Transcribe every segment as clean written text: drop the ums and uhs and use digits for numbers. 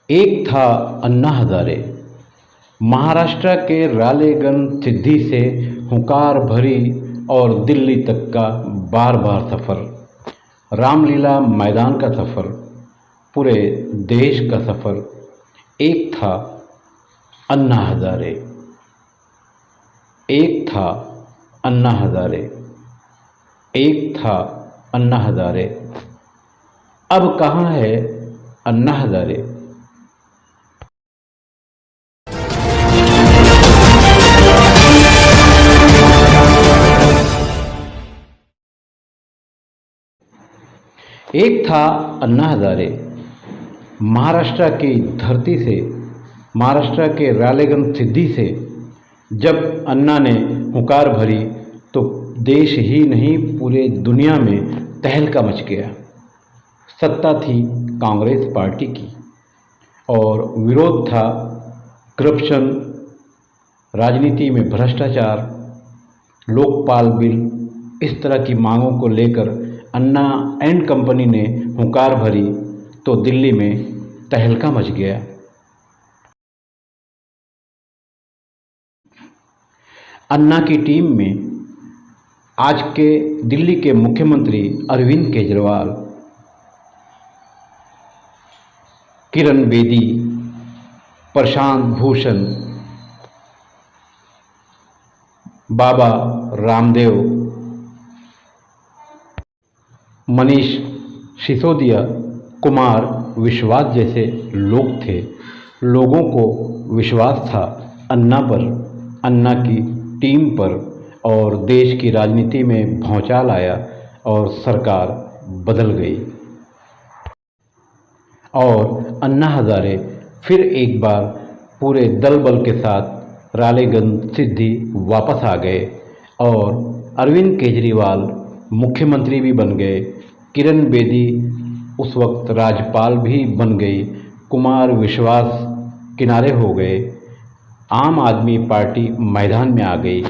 एक था अन्ना हजारे। महाराष्ट्र के रालेगन सिद्धि से हुंकार भरी और दिल्ली तक का बार बार सफ़र, रामलीला मैदान का सफ़र, पूरे देश का सफ़र। एक था अन्ना हजारे, एक था अन्ना हजारे, एक था अन्ना हजारे। अब कहाँ है अन्ना हजारे? एक था अन्ना हजारे। महाराष्ट्र की धरती से, महाराष्ट्र के रालेगन सिद्धि से जब अन्ना ने हुंकार भरी तो देश ही नहीं पूरे दुनिया में तहलका मच गया। सत्ता थी कांग्रेस पार्टी की और विरोध था करप्शन, राजनीति में भ्रष्टाचार, लोकपाल बिल। इस तरह की मांगों को लेकर अन्ना एंड कंपनी ने हुंकार भरी तो दिल्ली में तहलका मच गया। अन्ना की टीम में आज के दिल्ली के मुख्यमंत्री अरविंद केजरीवाल, किरण बेदी, प्रशांत भूषण, बाबा रामदेव, मनीष सिसोदिया, कुमार विश्वास जैसे लोग थे। लोगों को विश्वास था अन्ना पर, अन्ना की टीम पर, और देश की राजनीति में भौचाल आया और सरकार बदल गई और अन्ना हजारे फिर एक बार पूरे दल बल के साथ रालेगन सिद्धि वापस आ गए और अरविंद केजरीवाल मुख्यमंत्री भी बन गए, किरण बेदी उस वक्त राज्यपाल भी बन गई, कुमार विश्वास किनारे हो गए, आम आदमी पार्टी मैदान में आ गई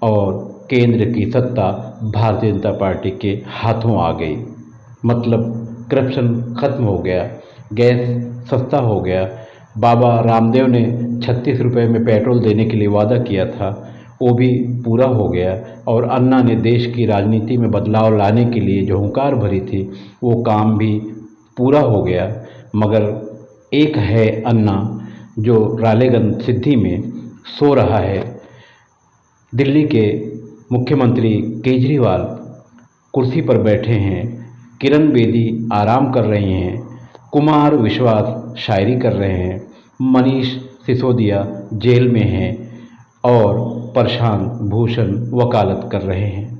और केंद्र की सत्ता भारतीय जनता पार्टी के हाथों आ गई। मतलब करप्शन खत्म हो गया, गैस सस्ता हो गया। बाबा रामदेव ने 36 रुपये में पेट्रोल देने के लिए वादा किया था, वो भी पूरा हो गया और अन्ना ने देश की राजनीति में बदलाव लाने के लिए जो हुंकार भरी थी वो काम भी पूरा हो गया। मगर एक है अन्ना जो रालेगन सिद्धि में सो रहा है। दिल्ली के मुख्यमंत्री केजरीवाल कुर्सी पर बैठे हैं, किरण बेदी आराम कर रही हैं, कुमार विश्वास शायरी कर रहे हैं, मनीष सिसोदिया जेल में हैं और प्रशांत भूषण वकालत कर रहे हैं।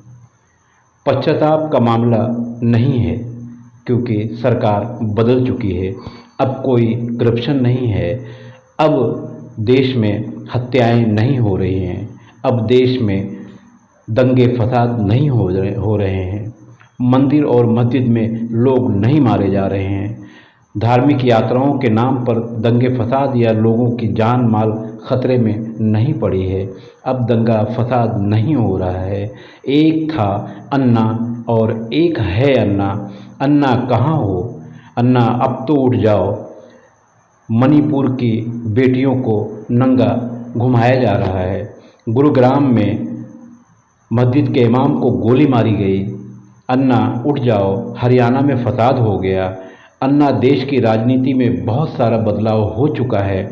पश्चाताप का मामला नहीं है क्योंकि सरकार बदल चुकी है। अब कोई करप्शन नहीं है, अब देश में हत्याएं नहीं हो रही हैं, अब देश में दंगे फसाद नहीं हो रहे हैं, मंदिर और मस्जिद में लोग नहीं मारे जा रहे हैं, धार्मिक यात्राओं के नाम पर दंगे फसाद या लोगों की जान माल खतरे में नहीं पड़ी है। अब दंगा फसाद नहीं हो रहा है। एक था अन्ना और एक है अन्ना। अन्ना कहाँ हो? अन्ना अब तो उठ जाओ। मणिपुर की बेटियों को नंगा घुमाया जा रहा है, गुरुग्राम में मस्जिद के इमाम को गोली मारी गई। अन्ना उठ जाओ, हरियाणा में फसाद हो गया। अन्ना देश की राजनीति में बहुत सारा बदलाव हो चुका है।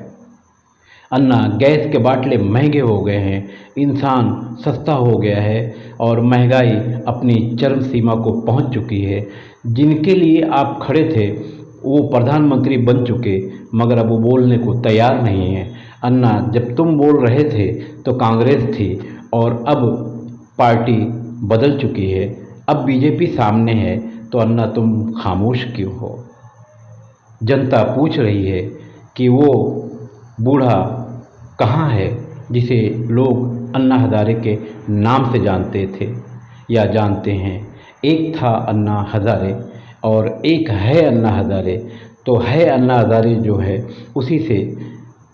अन्ना गैस के बाटले महंगे हो गए हैं, इंसान सस्ता हो गया है और महंगाई अपनी चरम सीमा को पहुंच चुकी है। जिनके लिए आप खड़े थे वो प्रधानमंत्री बन चुके मगर अब वो बोलने को तैयार नहीं है। अन्ना जब तुम बोल रहे थे तो कांग्रेस थी और अब पार्टी बदल चुकी है, अब बीजेपी सामने है, तो अन्ना तुम खामोश क्यों हो? जनता पूछ रही है कि वो बूढ़ा कहाँ है जिसे लोग अन्ना हजारे के नाम से जानते थे या जानते हैं। एक था अन्ना हजारे और एक है अन्ना हजारे। तो है अन्ना हजारे जो है उसी से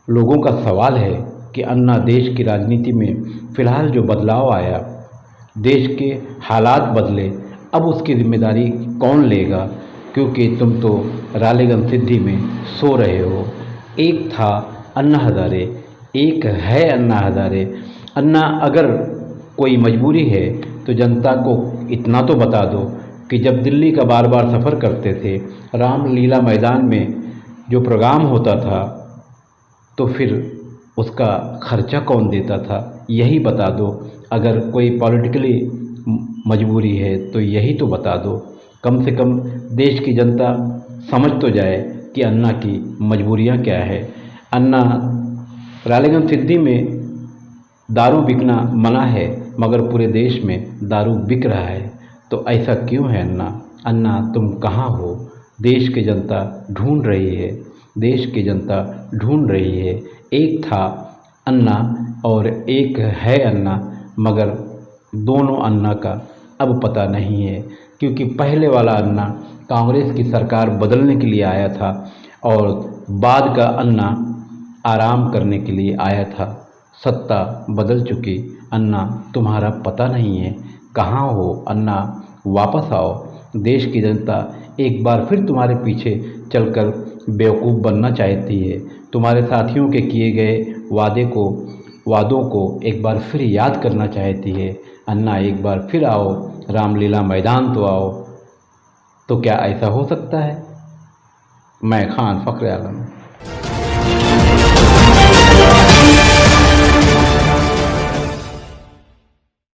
लोगों का सवाल है कि अन्ना देश की राजनीति में फ़िलहाल जो बदलाव आया, देश के हालात बदले, अब उसकी जिम्मेदारी कौन लेगा? क्योंकि तुम तो रालेगन सिद्धि में सो रहे हो। एक था अन्ना हज़ारे, एक है अन्ना हज़ारे। अन्ना, अगर कोई मजबूरी है तो जनता को इतना तो बता दो कि जब दिल्ली का बार बार सफ़र करते थे, रामलीला मैदान में जो प्रोग्राम होता था, तो फिर उसका खर्चा कौन देता था, यही बता दो। अगर कोई पॉलिटिकली मजबूरी है तो यही तो बता दो। कम से कम देश की जनता समझ तो जाए कि अन्ना की मजबूरियां क्या है। अन्ना, रालेगंज सिद्धि में दारू बिकना मना है, मगर पूरे देश में दारू बिक रहा है, तो ऐसा क्यों है अन्ना? अन्ना, तुम कहाँ हो? देश की जनता ढूंढ रही है, देश की जनता ढूंढ रही है। एक था अन्ना और एक है अन्ना, मगर दोनों अन्ना का अब पता नहीं है, क्योंकि पहले वाला अन्ना कांग्रेस की सरकार बदलने के लिए आया था और बाद का अन्ना आराम करने के लिए आया था। सत्ता बदल चुकी। अन्ना, तुम्हारा पता नहीं है, कहाँ हो अन्ना? वापस आओ। देश की जनता एक बार फिर तुम्हारे पीछे चलकर बेवकूफ़ बनना चाहती है। तुम्हारे साथियों के किए गए वादों को एक बार फिर याद करना चाहती है। अन्ना, एक बार फिर आओ, रामलीला मैदान तो आओ। तो क्या ऐसा हो सकता है? मैं खान फ़ख्र आलम।